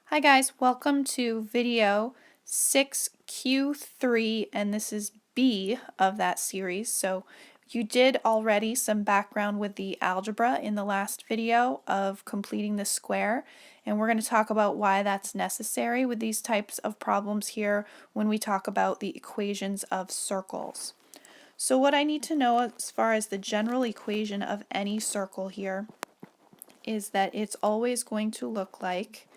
Hi guys, welcome to video 6Q3, and this is B of that series. So you did already some background with the algebra in the last video of completing the square, and we're going to talk about why that's necessary with these types of problems here when we talk about the equations of circles. So what I need to know as far as the general equation of any circle here is that it's always going to look like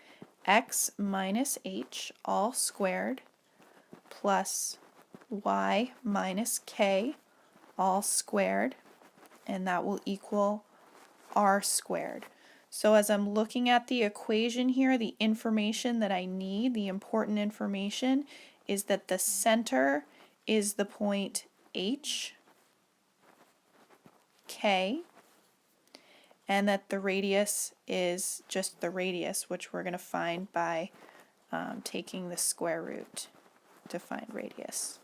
x minus h all squared plus y minus k all squared, and that will equal r squared. So as I'm looking at the equation here, the information that I need, the important information, is that the center is the point h, k, and that the radius is just the radius, which we're going to find by taking the square root to find radius.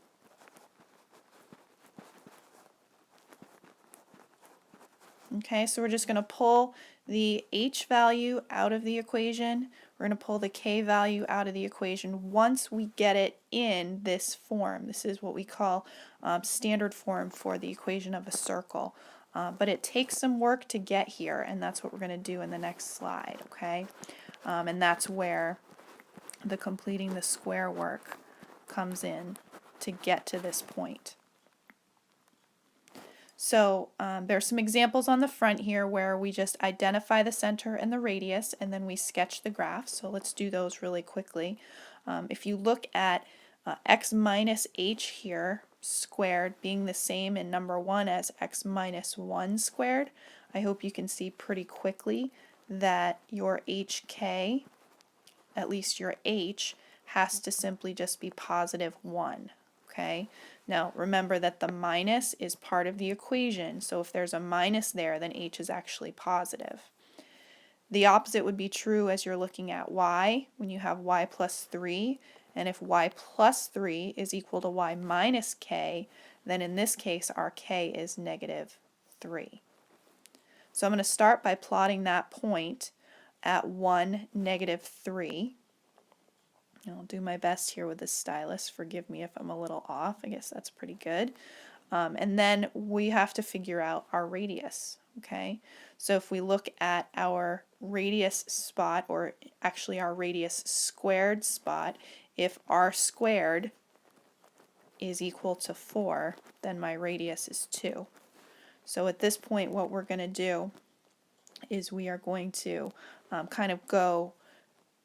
Okay, so we're just going to pull the h value out of the equation. We're going to pull the k value out of the equation once we get it in this form. This is what we call standard form for the equation of a circle. But it takes some work to get here, and that's what we're going to do in the next slide, okay? And that's where the completing the square work comes in to get to this point. So there's some examples on the front here where we just identify the center and the radius, and then we sketch the graph. So let's do those really quickly. If you look at x minus h here squared being the same in number 1 as x minus 1 squared, I hope you can see pretty quickly that your hk, at least your h, has to simply just be positive 1. Okay? Now remember that the minus is part of the equation, so if there's a minus there, then h is actually positive. The opposite would be true as you're looking at y, when you have y plus 3, and if y plus 3 is equal to y minus k, then in this case our k is negative 3. So I'm going to start by plotting that point at 1, negative 3. I'll do my best here with this stylus. Forgive me if I'm a little off. I guess that's pretty good. And then we have to figure out our radius. Okay, so if we look at our radius spot, or actually our radius squared spot, if r squared is equal to 4, then my radius is 2. So at this point what we're going to do is we are going to kind of go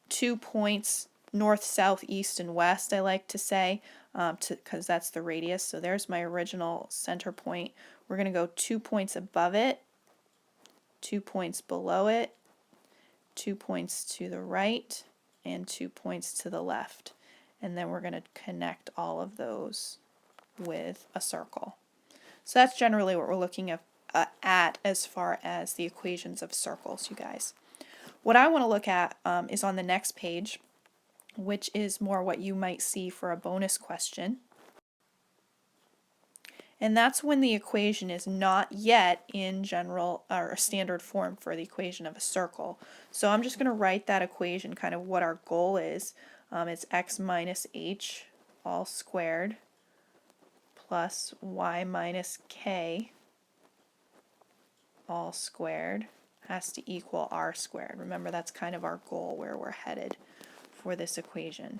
2 points north, south, east, and west, I like to say, because that's the radius. So there's my original center point. We're going to go 2 points above it, 2 points below it, 2 points to the right, and 2 points to the left. And then we're going to connect all of those with a circle. So that's generally what we're looking at as far as the equations of circles, you guys. What I want to look at is on the next page, which is more what you might see for a bonus question. And that's when the equation is not yet in general or standard form for the equation of a circle. So I'm just going to write that equation, kind of what our goal is. It's x minus h all squared plus y minus k all squared has to equal r squared. Remember, that's kind of our goal, where we're headed for this equation.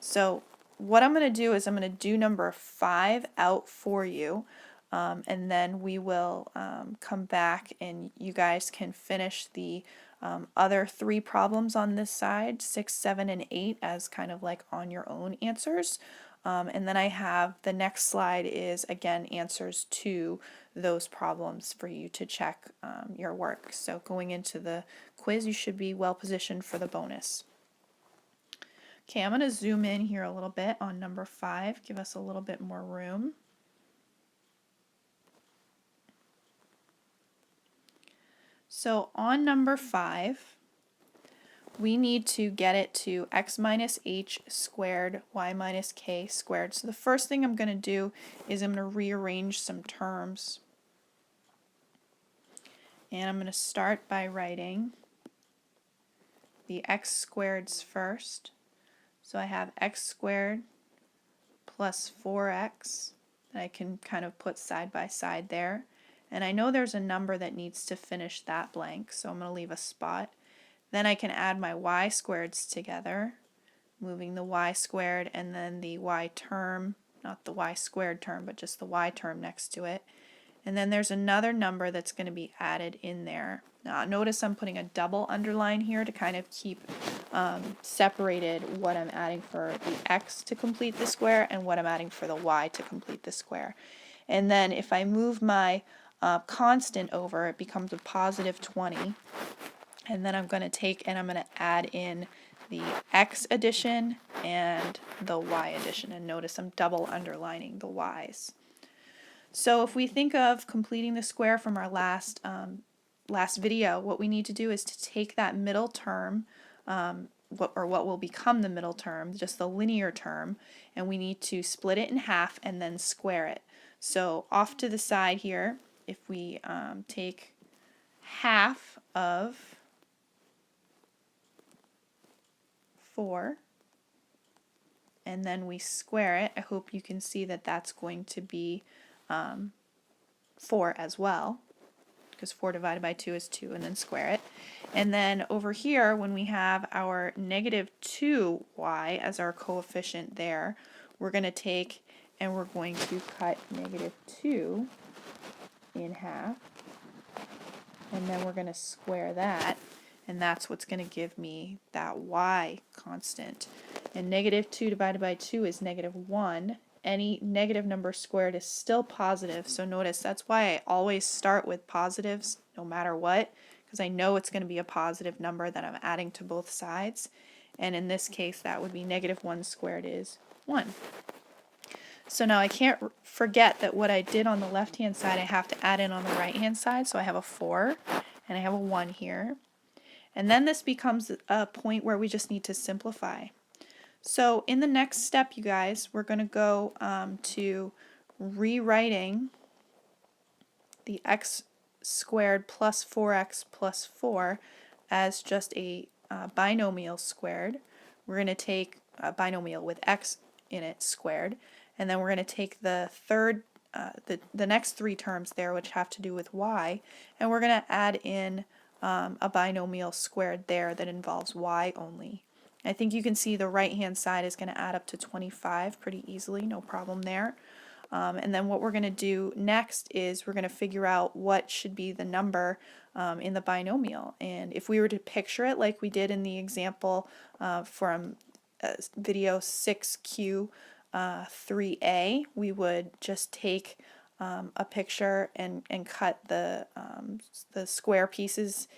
So what I'm going to do is I'm going to do number 5 out for you, and then we will come back and you guys can finish the other 3 problems on this side, 6, 7, and 8, as kind of like on your own answers. And then I have the next slide is again answers to those problems for you to check your work. So going into the quiz, you should be well positioned for the bonus. Okay, I'm going to zoom in here a little bit on number 5, give us a little bit more room. So on number 5, we need to get it to x minus h squared, y minus k squared. So the first thing I'm going to do is I'm going to rearrange some terms. And I'm going to start by writing the x squareds first. So I have x squared plus 4x that I can kind of put side by side there. And I know there's a number that needs to finish that blank, so I'm going to leave a spot. Then I can add my y squareds together, moving the y squared and then the y term, not the y squared term, but just the y term next to it. And then there's another number that's going to be added in there. Now notice I'm putting a double underline here to kind of keep separated what I'm adding for the x to complete the square and what I'm adding for the y to complete the square. And then if I move my constant over, it becomes a positive 20. And then I'm going to take and I'm going to add in the x addition and the y addition. And notice I'm double underlining the y's. So if we think of completing the square from our last video, what we need to do is to take that middle term, what will become the middle term, just the linear term, and we need to split it in half and then square it. So off to the side here, if we take half of 4 and then we square it, I hope you can see that that's going to be 4 as well, because 4 divided by 2 is 2, and then square it. And then over here, when we have our negative 2y as our coefficient there, we're going to take and we're going to cut negative 2 in half, and then we're going to square that, and that's what's going to give me that y constant. And negative 2 divided by 2 is negative 1. Any negative number squared is still positive, so notice that's why I always start with positives no matter what, because I know it's going to be a positive number that I'm adding to both sides. And in this case that would be negative 1 squared is 1. So now I can't forget that what I did on the left hand side I have to add in on the right hand side, so I have a 4 and I have a 1 here. And then this becomes a point where we just need to simplify. So in the next step, you guys, we're going to go to rewriting the x squared plus 4x plus 4 as just a binomial squared. We're going to take a binomial with x in it squared, and then we're going to take the third, the next 3 terms there, which have to do with y, and we're going to add in a binomial squared there that involves y only. I think you can see the right hand side is going to add up to 25 pretty easily, no problem there. And then what we're going to do next is we're going to figure out what should be the number in the binomial. And if we were to picture it like we did in the example from video 6Q3A, we would just take a picture and cut the square pieces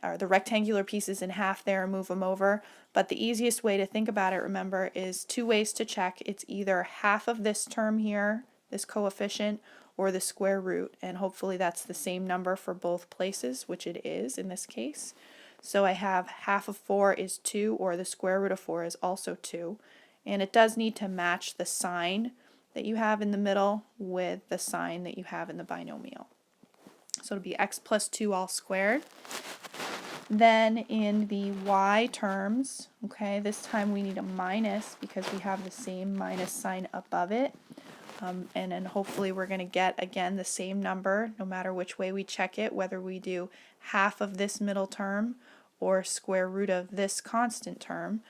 or the rectangular pieces in half there and move them over. But the easiest way to think about it, remember, is 2 ways to check. It's either half of this term here, this coefficient, or the square root, and hopefully that's the same number for both places, which it is in this case. So I have half of 4 is 2, or the square root of 4 is also 2, and it does need to match the sign that you have in the middle with the sign that you have in the binomial. So it'll be x plus 2 all squared. Then in the y terms, okay, this time we need a minus because we have the same minus sign above it. And then hopefully we're going to get, again, the same number no matter which way we check it, whether we do half of this middle term or square root of this constant term.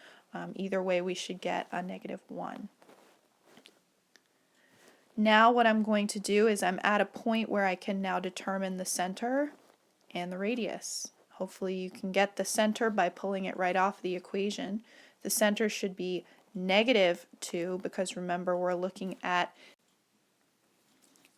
Either way we should get a negative 1. Now what I'm going to do is I'm at a point where I can now determine the center and the radius. Hopefully you can get the center by pulling it right off the equation. The center should be negative 2 because remember we're looking at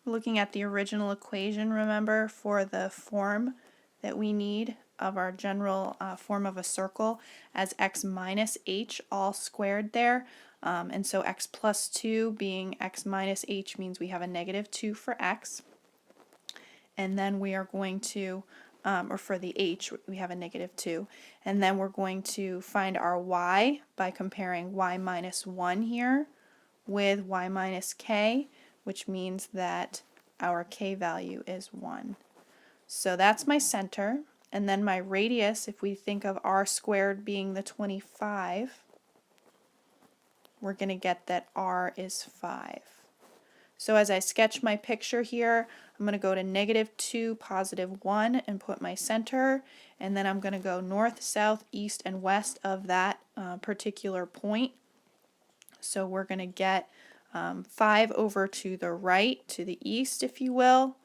the original equation, remember, for the form that we need of our general form of a circle as x minus h all squared there. And so x plus 2 being x minus h means we have a negative 2 for x. And then we are going to, or for the h, we have a negative 2. And then we're going to find our y by comparing y minus 1 here with y minus k, which means that our k value is 1. So that's my center. and then my radius, if we think of r squared being the 25, we're going to get that r is 5. So as I sketch my picture here, I'm going to go to -2, +1 and put my center, and then I'm going to go north, south, east, and west of that particular point. So we're going to get 5 over to the right, to the east, if you will,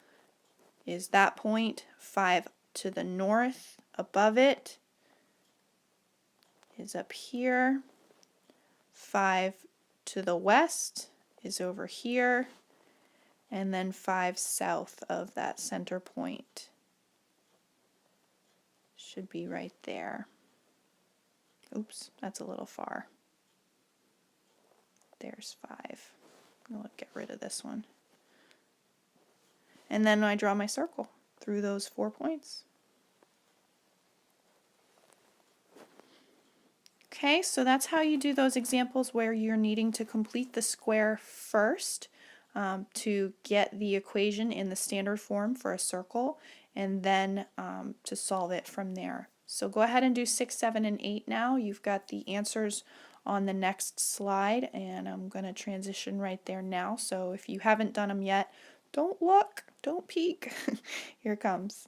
is that point. 5 to the north above it is up here. 5 to the west is over here. And then 5 south of that center point should be right there. Oops, that's a little far. There's 5. I'll get rid of this one. And then I draw my circle through those 4 points. Okay, so that's how you do those examples where you're needing to complete the square first to get the equation in the standard form for a circle, and then to solve it from there. So go ahead and do 6, 7, and 8 now. You've got the answers on the next slide, and I'm going to transition right there now. So if you haven't done them yet, don't look, don't peek. Here it comes.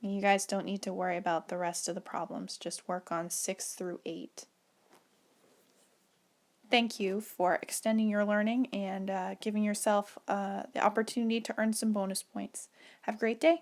You guys don't need to worry about the rest of the problems, just work on 6 through 8. Thank you for extending your learning and giving yourself the opportunity to earn some bonus points. Have a great day.